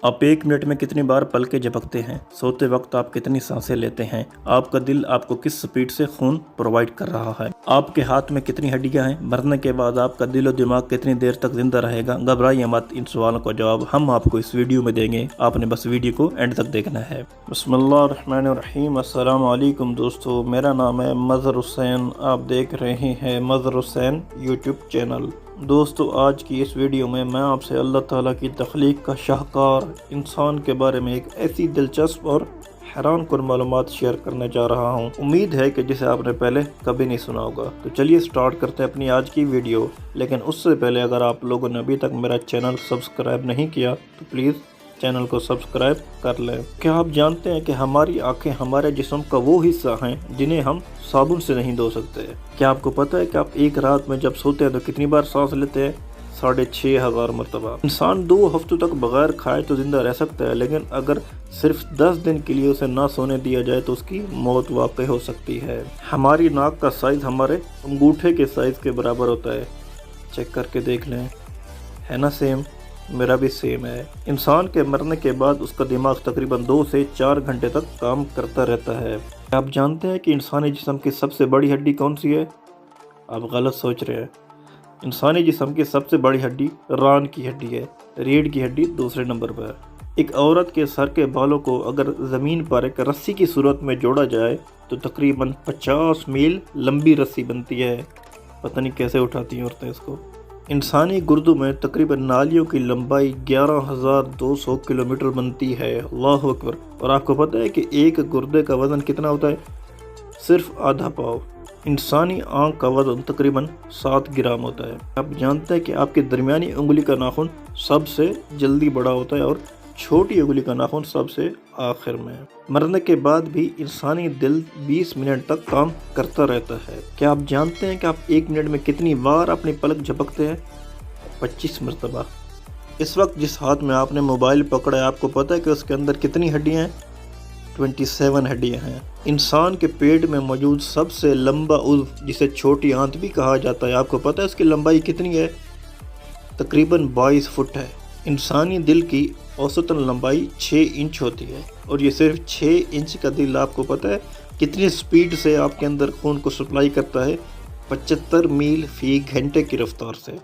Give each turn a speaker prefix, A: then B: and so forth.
A: आप 1 मिनट में कितनी बार पलकें झपकते हैं? सोते वक्त आप कितनी सांसें लेते हैं? आपका दिल आपको किस स्पीड से खून प्रोवाइड कर रहा है? आपके हाथ में कितनी हड्डियां हैं? मरने के बाद आपका दिल और दिमाग कितनी देर तक जिंदा रहेगा? घबराइए मत, इन सवालों का जवाब हम आपको इस वीडियो में देंगे। आपने बस वीडियो को एंड तक देखना है। बिस्मिल्लाहिर्रहमानिर्रहीम। अस्सलाम वालेकुम दोस्तों, मेरा नाम है मज़हर हुसैन। आप देख रहे हैं मज़हर हुसैन यूट्यूब चैनल। दोस्तों, आज की इस वीडियो में मैं आपसे अल्लाह ताला की तख्लीक का शाहकार इंसान के बारे में एक ऐसी दिलचस्प और हैरान कुन मालूमात शेयर करने जा रहा हूँ। उम्मीद है कि जिसे आपने पहले कभी नहीं सुना होगा। तो चलिए स्टार्ट करते हैं अपनी आज की वीडियो। लेकिन उससे पहले अगर आप लोगों ने अभी तक मेरा चैनल सब्सक्राइब नहीं किया तो प्लीज़ चैनल को सब्सक्राइब कर लें। क्या आप जानते हैं कि हमारी आंखें हमारे जिस्म का वो हिस्सा हैं जिन्हें हम साबुन से नहीं धो सकते? क्या आपको पता है कि आप एक रात में जब सोते हैं तो कितनी बार सांस लेते हैं? 6500 मरतबा। इंसान 2 हफ्तों तक बगैर खाए तो जिंदा रह सकता है, लेकिन अगर सिर्फ 10 दिन के लिए उसे ना सोने दिया जाए तो उसकी मौत वाक़ई हो सकती है। हमारी नाक का साइज़ हमारे अंगूठे के साइज़ के बराबर होता है। चेक करके देख लें, है ना सेम? मेरा भी सेम है। इंसान के मरने के बाद उसका दिमाग तकरीबन 2 से 4 घंटे तक काम करता रहता है। आप जानते हैं कि इंसानी जिस्म की सबसे बड़ी हड्डी कौन सी है? आप गलत सोच रहे हैं। इंसानी जिस्म की सबसे बड़ी हड्डी रान की हड्डी है। रीढ़ की हड्डी दूसरे नंबर पर। एक औरत के सर के बालों को अगर ज़मीन पर एक रस्सी की सूरत में जोड़ा जाए तो तकरीबन 50 मील लंबी रस्सी बनती है। पता नहीं कैसे उठाती हैं औरतें इसको। इंसानी गुर्दों में तकरीबन नालियों की लंबाई 11,200 किलोमीटर बनती है। अल्लाह अकबर। और आपको पता है कि एक गुर्दे का वज़न कितना होता है? सिर्फ आधा पाव। इंसानी आंख का वज़न तकरीबन 7 ग्राम होता है। आप जानते हैं कि आपकी दरमियानी उंगली का नाखून सबसे जल्दी बड़ा होता है और छोटी उंगली का नाखून सबसे आखिर में। मरने के बाद भी इंसानी दिल 20 मिनट तक काम करता रहता है। क्या आप जानते हैं कि आप 1 मिनट में कितनी बार अपनी पलक झपकते हैं? 25 मरतबा। इस वक्त जिस हाथ में आपने मोबाइल पकड़ा है, आपको पता है कि उसके अंदर कितनी हड्डियां हैं? 27 हड्डियां हैं। इंसान के पेट में मौजूद सबसे लंबा उज़्व, जिसे छोटी आंत भी कहा जाता है, आपको पता है उसकी लंबाई कितनी है? तकरीबन 22 फुट है। इंसानी दिल की औसतन लंबाई 6 इंच होती है और ये सिर्फ 6 इंच का दिल आपको पता है कितनी स्पीड से आपके अंदर खून को सप्लाई करता है? 75 मील फी घंटे की रफ्तार से।